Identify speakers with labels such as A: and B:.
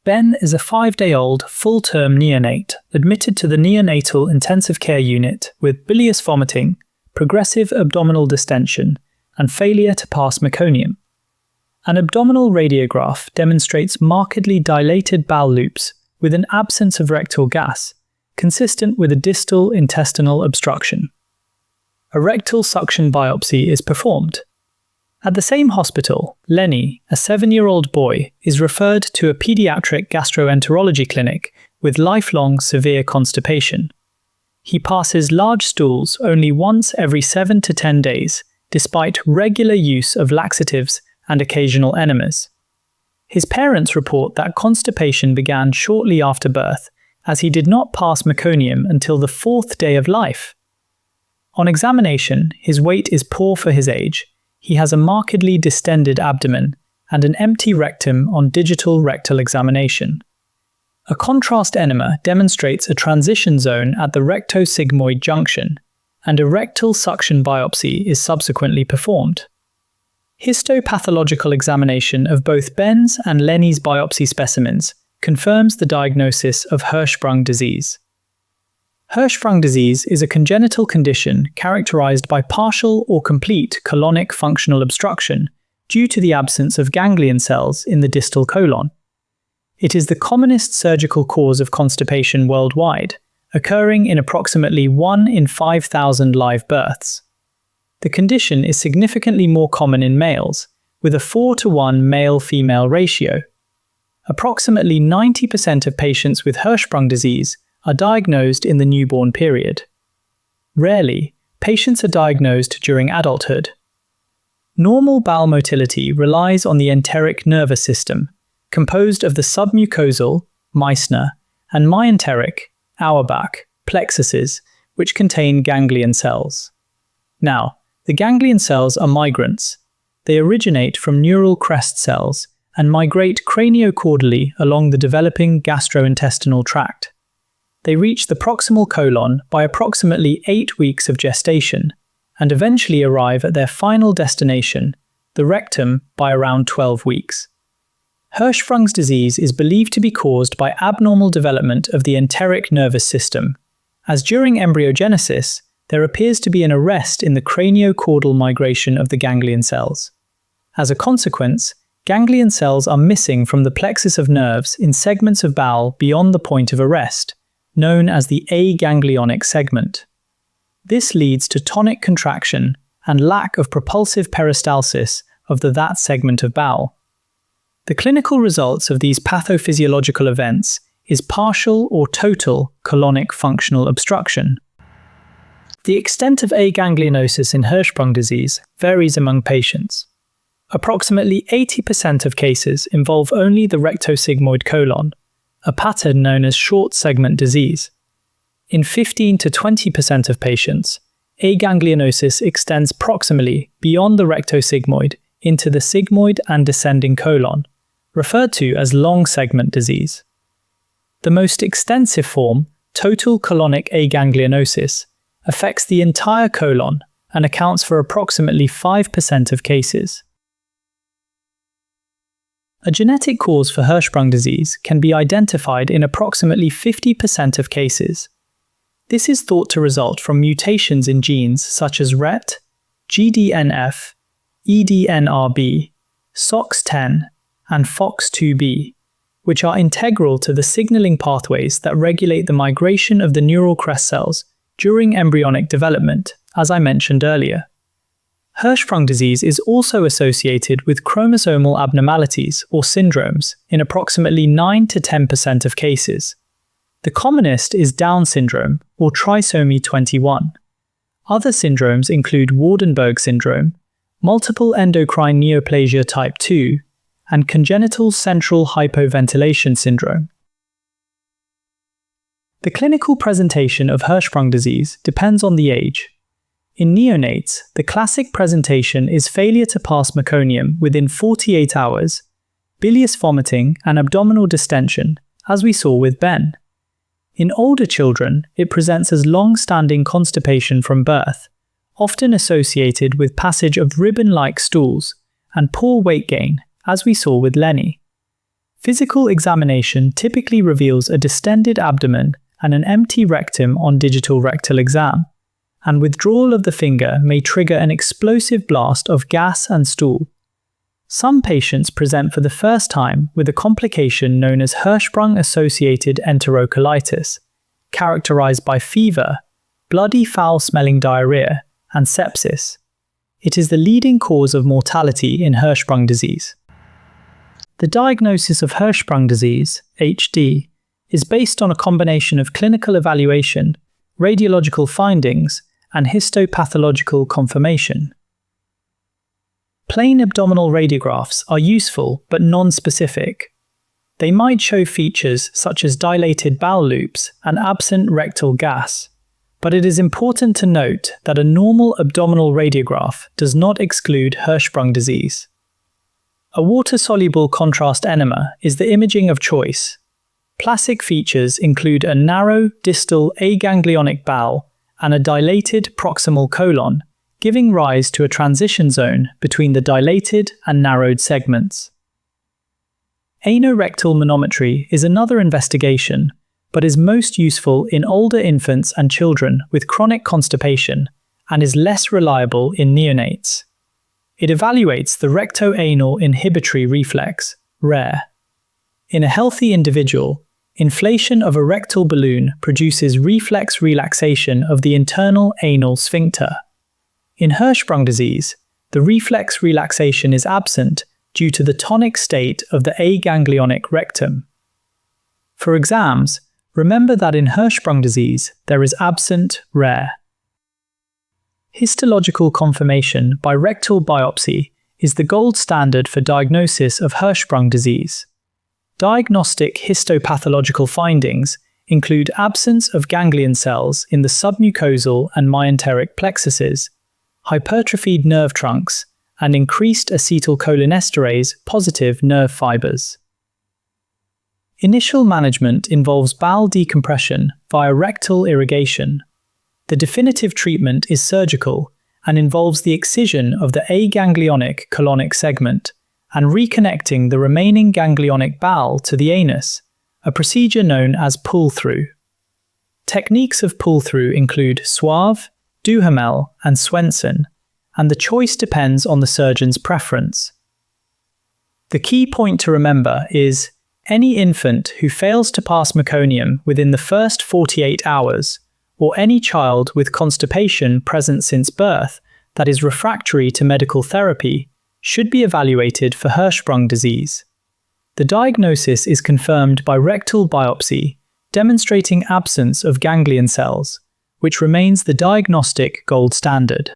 A: Ben is a 5-day-old, full-term neonate admitted to the neonatal intensive care unit with bilious vomiting, progressive abdominal distension, and failure to pass meconium. An abdominal radiograph demonstrates markedly dilated bowel loops with an absence of rectal gas, consistent with a distal intestinal obstruction. A rectal suction biopsy is performed. At the same hospital, Lenny, a 7-year-old boy, is referred to a Paediatric gastroenterology clinic with lifelong severe constipation. He passes large stools only once every 7 to 10 days, despite regular use of laxatives and occasional enemas. His parents report that constipation began shortly after birth, as he did not pass meconium until the 4th day of life. On examination, his weight is poor for his age. He has a markedly distended abdomen and an empty rectum on digital rectal examination. A contrast enema demonstrates a transition zone at the rectosigmoid junction, and a rectal suction biopsy is subsequently performed. Histopathological examination of both Ben's and Lenny's biopsy specimens confirms the diagnosis of Hirschsprung disease. Hirschsprung disease is a congenital condition characterized by partial or complete colonic functional obstruction due to the absence of ganglion cells in the distal colon. It is the commonest surgical cause of constipation worldwide, occurring in approximately 1 in 5,000 live births. The condition is significantly more common in males, with a 4:1 male-female ratio. Approximately 90% of patients with Hirschsprung disease are diagnosed in the newborn period. Rarely, patients are diagnosed during adulthood. Normal bowel motility relies on the enteric nervous system, composed of the submucosal, Meissner, and myenteric, Auerbach, plexuses, which contain ganglion cells. Now, the ganglion cells are migrants. They originate from neural crest cells and migrate craniocaudally along the developing gastrointestinal tract. They reach the proximal colon by approximately 8 weeks of gestation, and eventually arrive at their final destination, the rectum, by around 12 weeks. Hirschsprung's disease is believed to be caused by abnormal development of the enteric nervous system, as during embryogenesis, there appears to be an arrest in the craniocaudal migration of the ganglion cells. As a consequence, ganglion cells are missing from the plexus of nerves in segments of bowel beyond the point of arrest, known as the aganglionic segment. This leads to tonic contraction and lack of propulsive peristalsis of that segment of bowel. The clinical results of these pathophysiological events is partial or total colonic functional obstruction. The extent of aganglionosis in Hirschsprung disease varies among patients. Approximately 80% of cases involve only the rectosigmoid colon, a pattern known as short segment disease. In 15 to 20% of patients, aganglionosis extends proximally beyond the rectosigmoid into the sigmoid and descending colon, referred to as long segment disease. The most extensive form, total colonic aganglionosis, affects the entire colon and accounts for approximately 5% of cases. A genetic cause for Hirschsprung disease can be identified in approximately 50% of cases. This is thought to result from mutations in genes such as RET, GDNF, EDNRB, SOX10, and FOX2B, which are integral to the signaling pathways that regulate the migration of the neural crest cells during embryonic development, as I mentioned earlier. Hirschsprung disease is also associated with chromosomal abnormalities or syndromes in approximately 9 to 10% of cases. The commonest is Down syndrome or trisomy 21. Other syndromes include Waardenburg syndrome, multiple endocrine neoplasia type 2, and congenital central hypoventilation syndrome. The clinical presentation of Hirschsprung disease depends on the age. In neonates, the classic presentation is failure to pass meconium within 48 hours, bilious vomiting, and abdominal distension, as we saw with Ben. In older children, it presents as long-standing constipation from birth, often associated with passage of ribbon-like stools, and poor weight gain, as we saw with Lenny. Physical examination typically reveals a distended abdomen and an empty rectum on digital rectal exam, and withdrawal of the finger may trigger an explosive blast of gas and stool. Some patients present for the first time with a complication known as Hirschsprung-associated enterocolitis, characterized by fever, bloody foul-smelling diarrhea, and sepsis. It is the leading cause of mortality in Hirschsprung disease. The diagnosis of Hirschsprung disease, HD, is based on a combination of clinical evaluation, radiological findings, and histopathological confirmation. Plain abdominal radiographs are useful but non-specific. They might show features such as dilated bowel loops and absent rectal gas, but it is important to note that a normal abdominal radiograph does not exclude Hirschsprung disease. A water-soluble contrast enema is the imaging of choice. Classic features include a narrow distal aganglionic bowel and a dilated proximal colon, giving rise to a transition zone between the dilated and narrowed segments. Anorectal manometry is another investigation, but is most useful in older infants and children with chronic constipation and is less reliable in neonates. It evaluates the recto-anal inhibitory reflex, RARE. In a healthy individual, inflation of a rectal balloon produces reflex relaxation of the internal anal sphincter. In Hirschsprung disease, the reflex relaxation is absent due to the tonic state of the aganglionic rectum. For exams, remember that in Hirschsprung disease there is absent RARE. Histological confirmation by rectal biopsy is the gold standard for diagnosis of Hirschsprung disease. Diagnostic histopathological findings include absence of ganglion cells in the submucosal and myenteric plexuses, hypertrophied nerve trunks, and increased acetylcholinesterase positive nerve fibers. Initial management involves bowel decompression via rectal irrigation. The definitive treatment is surgical and involves the excision of the aganglionic colonic segment and reconnecting the remaining ganglionic bowel to the anus, a procedure known as pull-through. Techniques of pull-through include Suave, Duhamel, and Swenson, and the choice depends on the surgeon's preference. The key point to remember is any infant who fails to pass meconium within the first 48 hours, or any child with constipation present since birth that is refractory to medical therapy, should be evaluated for Hirschsprung disease. The diagnosis is confirmed by rectal biopsy, demonstrating absence of ganglion cells, which remains the diagnostic gold standard.